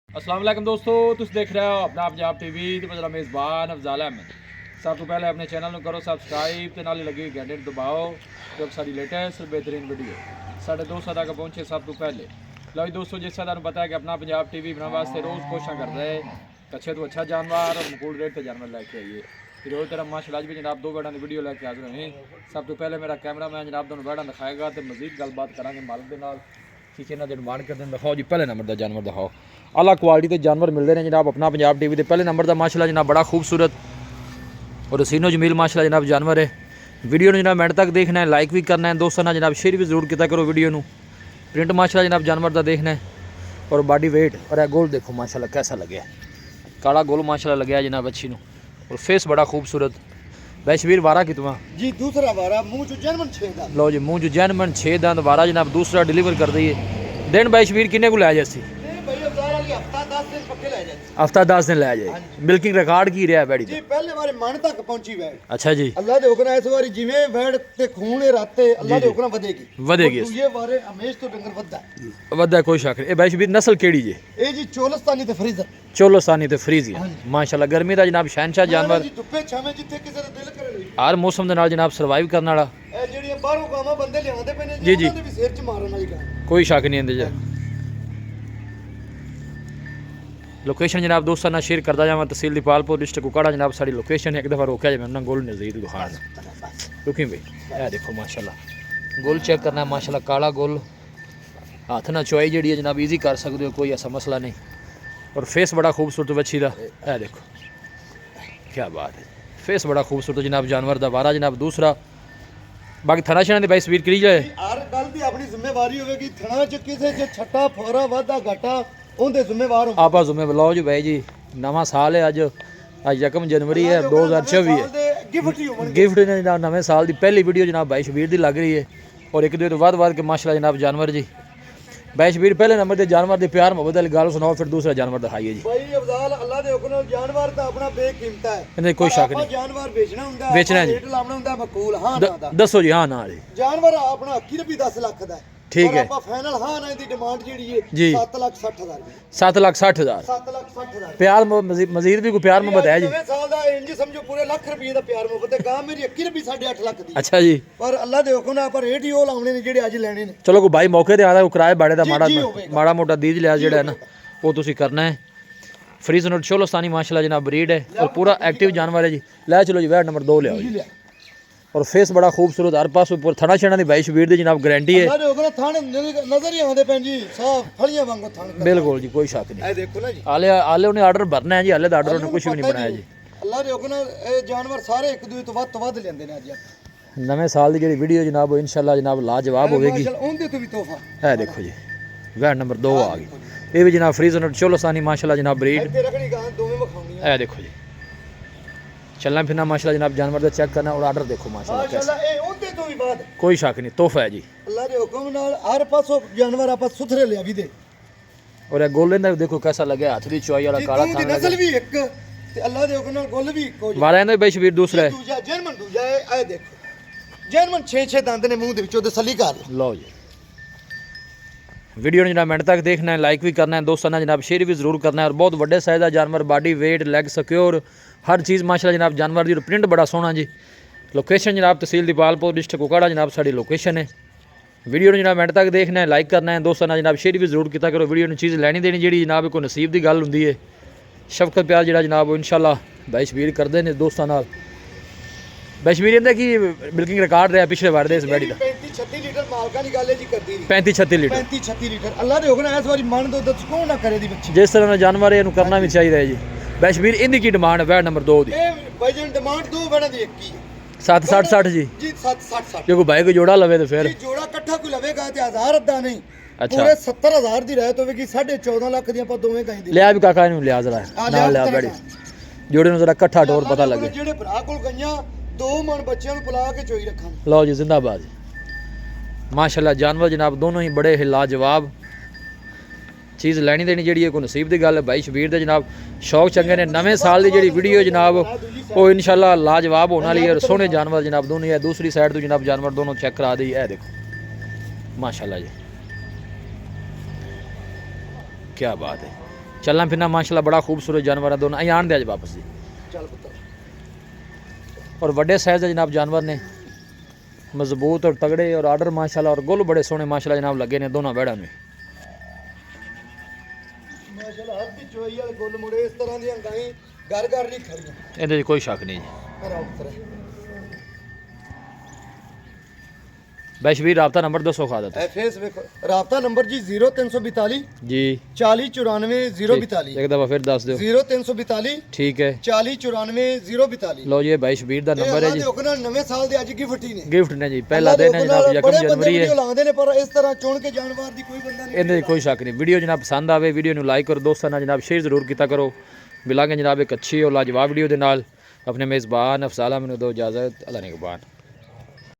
अस्सलाम वालेकुम दोस्तों, तुम देख रहे हो अपना पंजाब टीवी ते मेरा मेज़बान अफजाल अहमद। सब तो पहले अपने चैनल को करो सब्सक्राइब ते नाल लगी घंटे दबाओ जो सारी लेटेस्ट बेहतरीन वीडियो साढ़े दोस्तों तक पहुँचे सब तो पहले। लो जी दोस्तों, जिस तरह पता है कि अपना पंजाब टीवी बनाने वास्ते रोज़ कोशिश कर रहे हैं अच्छे तो अच्छा जानवर और मकूल रेट से जानवर लैके आइए। फिर रोज़ तरह माशाल्लाह भी जनाब दो बैठा की वीडियो लैके हाजिर होनी। सब तो पहले मेरा कैमरा मैन जनाब दोनों बैठा दिखाएगा तो मजीद गलबात करांगे मालिक के नाल ठीक है ना। डिमांड करते हैं दिखाओ जी, पहले नंबर का जानवर दिखाओ। अला क्वालिटी के जानवर मिलते हैं जनाब अपना पंजाब टीवी के पहले नंबर का माशाल्लाह जनाब बड़ा खूबसूरत और हसीनो जमील माशाल्लाह जनाब जानवर है। वीडियो ने जनाब मिनट तक देखना है, लाइक भी करना है, दोस्तों ना जनाब शेयर भी जरूर किया करो वीडियो नू। प्रिंट माशाल्लाह जनाब जानवर का देखना है और बॉडी वेट और गोल देखो माशाल्लाह कैसा लगे, काला गोल माशाल्लाह लगे जनाब अच्छी नू और फेस बड़ा खूबसूरत। वैशवीर वारा कितवा जी दूसरा वारा मुंह जो जन्मन 6 दांत। लो जी मुंह जो जैनमन 6 दांत वारा जनाब दूसरा डिलीवर कर दी है। दिन वैशवीर किन्ने को लै जासी हफ्ता 10 दिन लै जाए। मिल्किंग रिकॉर्ड की रहा बैड़ी जी पहले बारे मन तक पहुंची वैड। अच्छा जी, अल्लाह दे हुक्म इस बारी जिवें वैड ते खून राते अल्लाह दे हुक्म वधेगी ये बारे हमेश तो डंगर वधदा कोई शक नहीं। वैशवीर नस्ल केड़ी जी? ए जी चोलस्तानी ते फ्रीजर चोलोस्तानी ते फ्रीजी माशाल्लाह गर्मी का जनाब शहनशाह जानवर जी धुप्पे छावे जिथे किसे दा दिल करे हर मौसम के नाल जनाब सर्वाइव करने वाला। ए जेड़ियां बाहरों गावां बंदे लियांदे पे ने जी जी उन्हां दे भी सिर च मारन वाली गल कोई शक नहीं इंदे। लोकेशन जनाब दोस्तों ना शेयर करता जावा। तहसील दीपालपुर डिस्ट्रिक्ट कुकाड़ा जनाब साड़ी लोकेशन है। एक दफ़ा रोका जाए मैं गोल नज़दीक दिखाना रुकी भाई। यह देखो माशाल्लाह गोल चेक करना है माशाल्लाह काला गोल हाथ ना चुआई जी जनाब ईजी कर सकते हो, कोई ऐसा मसला नहीं। और फेस बड़ा खूबसूरत बच्ची का, यह देखो क्या बात है, फेस बड़ा खूबसूरत जनाब जानवर का वारा जनाब दूसरा। बाकी थना शना भाई स्पीड करी जाए हर गल की अपनी जिम्मेवारी होगी। थना च किसे च छट्टा फोरा वाधा घाटा उनके जिम्मेवार हो आप जिम्मेवार। लो जी भाई जी नवा साल है अज 1 जनवरी है 2024 है। गिफ्ट ने जनाब नवे साल की पहली वीडियो जनाब भाई शबीर की लग रही है और एक दो तो बाद के माशाल्लाह जनाब जानवर जी। भाई शबीर पहले नंबर के जानवर के प्यार मोहब्बत वाली गल सुनाओ, फिर दूसरा जानवर दिखाइए जी। भाई अफजाल अल्लाह दे हुक्म नाल जानवर दा अपना बेकीमत है, इन्हें कोई शक नहीं। जानवर बेचना हुंदा बेचना जी, रेट लावना हुंदा मकूल हां ना दा दसो जी। हां ना जी जानवर अपना अक्की भी 10 लाख दा ठीक है। ਆਪਾਂ ਫਾਈਨਲ ਹਾਂ ਨਾ ਦੀ ਡਿਮਾਂਡ ਜਿਹੜੀ ਹੈ जी 7,60,000 7,60,000 7,60,000 प्यार मजीद भी कोई प्यार मोहब्बत है जी? नਵੇਂ साल ਦਾ ਇੰਜ ਸਮਝੋ ਪੂਰੇ ਲੱਖ ਰੁਪਏ ਦਾ ਪਿਆਰ ਮੁਹੱਬਤ ਹੈ। ਗਾਂ ਮੇਰੀ ਅੱਕੀ ਰੁਪਏ 8.5 ਲੱਖ ਦੀ। अच्छा जी ਪਰ ਅੱਲਾ ਦੇ ਹੁਕਮ ਨਾਲ ਆਪਾਂ ਰੇਟ ਹੀ ਉਹ ਲਾਉਣੇ ਨੇ ਜਿਹੜੇ ਅੱਜ ਲੈਣੇ ਨੇ। चलो कोई भाई मौके ते ਆਦਾ कोई किराए बाड़े ਦਾ जी, होगा। माड़ा मोटा दीज लिया ਜਿਹੜਾ है ना वो तुसी करना है। फ्रीज नोट चोलोस्तानी माशाल्लाह जनाब ब्रीड है और पूरा एक्टिव जानवर है जी। ले चलो जी वैट नंबर 2 ले आओ जी। और फेस बड़ा खूबसूरत हर पास ऊपर थना छना दी भाई शबीर दी जनाब गारंटी है। ਅੱਲਾ ਦੇ ਹੁਕਮ ਨਾਲ ਥਣ ਨਜ਼ਰ ਹੀ ਆਉਂਦੇ ਪੈਣ ਜੀ ਸਾਫ ਫਲੀਆਂ ਵਾਂਗੂ ਥਣ। बिल्कुल जी कोई शक नहीं। ਇਹ ਦੇਖੋ ਨਾ ਜੀ आले उन्हें ऑर्डर भरना है जी, आले का ऑर्डर उन्हें कुछ भी नहीं बनाया जी। ਅੱਲਾ ਦੇ ਹੁਕਮ ਨਾਲ ਇਹ ਜਾਨਵਰ ਸਾਰੇ ਇੱਕ ਦੂਜੇ ਤੋਂ ਵੱਧ ਲੈਂਦੇ ਨੇ ਅੱਜ। नवे साल की जी वीडियो जनाब इंशाल्लाह जनाब लाजवाब होगी। ਮਾਸ਼ਾਅੱਲਾ ਉਹਦੇ ਤੋਂ ਵੀ ਤੋਹਫਾ है देखो जी वैट नंबर 2 आ गई। ये भी जनाब फ्रीज नोट चोलोस्तानी माशाल्लाह जनाब ब्रीड ਇੱਥੇ ਰੱਖਣੀ ਗਾਂ ਦੋਵੇਂ ਵਿਖਾਉਣੀਆਂ। है देखो जी चलना फिरना माशाल्लाह जनाब जानवर का चेक करना और ऑर्डर देखो माशाल्लाह कैसा, ਮਾਸ਼ਾਅੱਲਾ ਇਹ ਉਹਦੇ ਤੋਂ ਵੀ ਬਾਅਦ कोई शक नहीं तोहफा है जी। ਅੱਲਾ ਦੇ ਹੁਕਮ ਨਾਲ ਹਰ ਪਾਸੋਂ ਜਾਨਵਰ ਆਪਾਂ ਸੁਥਰੇ ਲਿਆ ਵੀ ਦੇ। और ये गोल्डन का देखो कैसा लगे, हाथ की चुआई वाला काला ਦੀ खाना ਨਸਲ ਵੀ ਇੱਕ ਤੇ ਅੱਲਾ ਦੇ ਹੁਕਮ ਨਾਲ ਗੁੱਲ ਵੀ ਇੱਕੋ ਜਿਹਾ। वारा भाई शबीर दूसरा है। ਦੂਜਾ ਜਰਮਨ ਦੂਜਾ ਇਹ ਦੇਖੋ ਜਰਮਨ 6 ਦੰਦ ਨੇ ਮੂੰਹ ਦੇ ਵਿੱਚੋਂ ਤਸੱਲੀ ਕਰ। लो जी वीडियो ने जनाब मिनट तक देखना है, लाइक भी करना है, दोस्तों ने जनाब शेयर भी जरूर करना है। और बहुत बड़े साइज का जानवर, बॉडी वेट लैग सिक्योर हर चीज़ माशाल्लाह जनाब जानवर की प्रिंट बड़ा सोहना जी। लोकेशन जनाब तहसील दीपालपुर डिस्ट्रिक्ट कुकाड़ा जनाब साड़ी लोकेशन है। वीडियो ने जनाब मिनट तक देखना है, लाइक करना है, दोस्तों ने जनाब शेयर भी जरूर किया करो। वीडियो में चीज़ लैनी देनी जी जनाब कोई नसीब की गल होंगी है। शफकत प्यार जो जनाब इंशाल्लाह भाई शबीर करते हैं दोस्तों नाल। भाई शबीर इहदा की मिल्किंग रिकॉर्ड रहा पिछले बार इस बैड़ी का 35-36 लीटर मालका की गल है जी करदी 35-36 लीटर 35-36 लीटर। अल्लाह दे हुक्म ਨਾਲ ਇਸ ਵਾਰੀ ਮਨ ਦੋ ਕੌਣ ਨਾ ਕਰੇ ਦੀ ਬੱਚੀ। जिस तरह का जानवर है इन्हें करना भी चाहिए जी। भाई शबीर इनकी की डिमांड है वैट नंबर 2 की ਇਹ ਵਜਨ ਡਿਮਾਂਡ ਦੋ ਬਣਾ ਦੀ ਇੱਕ ਹੀ 760 जी। ਜੀ 760 जो कोई भाई को जोड़ा लवे तो फिर ਜੀ ਜੋੜਾ ਇਕੱਠਾ ਕੋਈ ਲਵੇਗਾ ਤੇ 1000 ਅੱਧਾ ਨਹੀਂ अच्छा ਪੂਰੇ 70,000 ਦੀ ਰਹਿਤ ਹੋਵੇਗੀ 14.5 ਲੱਖ ਦੀ ਆਪਾਂ ਦੋਵੇਂ ਕਹੀਂ ਦੀ। लिया भी काका इन्हें लिया जरा नाल लिया बैड़ी जोड़े ਨੂੰ जरा इकट्ठा टोर पता लगे। ਜਿਹੜੇ ਭਰਾ ਕੋਲ ਗਈਆਂ 2 ਮਣ ਬੱਚਿਆਂ ਨੂੰ ਪਲਾ ਕੇ ਚੋਈ ਰੱਖਾਂ। लो जी जिंदाबाद माशाल्लाह जानवर जनाब दोनों ही बड़े लाजवाब चीज़ लैनी देनी जी कोई नसीब की गल है। भाई शबीर दे जनाब शौक चंगे ने। नवे साल की जी वीडियो जनाब वो इंशाल्लाह लाजवाब होने वाली है और सोहने जानवर जनाब दोनों है। दूसरी साइड तो जनाब जानवर दोनों चेक करा दी है देखो माशाल्लाह जी क्या बात है। चलना फिरना माशाल्लाह बड़ा खूबसूरत जानवर है दोनों। अं आन दे अज वापस जी। ਚੱਲ ਪੁੱਤਰ और बड़े साइज़ है जनाब जानवर ने, मजबूत और तगड़े और आर्डर माशाल्लाह, और गुल बड़े सोहने माशाल्लाह जनाब लगे ने दोनों बैड़ा में। ਮਾਸ਼ਾਅੱਲਾ ਹੱਥ ਦੀ ਚੋਈ ਵਾਲੇ ਗੁੱਲ ਮੁੜੇ ਇਸ ਤਰ੍ਹਾਂ ਦੀਆਂ ਗਾਈ ਘਰ ਘਰ ਨਹੀਂ ਖੜੀਆਂ। ਇਹਦੇ 'ਚ ਕੋਈ ਸ਼ੱਕ ਨਹੀਂ ਜੀ। ਕਰਾਓ ਪੁੱਤਰ बैशवीर रबता नंबर 200 खा देता एफएस ਵੇਖੋ ਰਾਬਤਾ ਨੰਬਰ ਜੀ 0342 जी। 4094 042 एक दफ़ा फिर दस दो। 0342 ठीक है 4094 042 लो जी बैशवीर का नंबर है जी। ਦੇਖੋ ਨਾ ਨਵੇਂ ਸਾਲ ਦੇ ਅੱਜ ਗਿਫਟ ਹੀ ਨੇ गिफ्ट ने जी, पहला दिन है जनाब, यकम जनवरी है। ਲਾਉਂਦੇ ਨੇ ਪਰ ਇਸ ਤਰ੍ਹਾਂ ਚੁਣ ਕੇ ਜਾਨਵਰ ਦੀ ਕੋਈ ਬੰਦਾ ਨਹੀਂ। ਇਹਦੇ 'ਚ ਕੋਈ ਸ਼ੱਕ ਨਹੀਂ। ਵੀਡੀਓ ਜਨਾਬ ਪਸੰਦ ਆਵੇ ਵੀਡੀਓ ਨੂੰ ਲਾਈਕ ਕਰੋ, ਦੋਸਤਾਂ ਨਾਲ ਜਨਾਬ ਸ਼ੇਅਰ ਜ਼ਰੂਰ ਕੀਤਾ ਕਰੋ। ਮਿਲਾਂਗੇ ਜਨਾਬ ਇੱਕ ਅੱਛੀ और लाजवाब वीडियो ਦੇ ਨਾਲ। अपने मेज़बान अफजाल अहमद ਨੂੰ ਦਿਓ इजाज़त। अल्लाह निगहबान।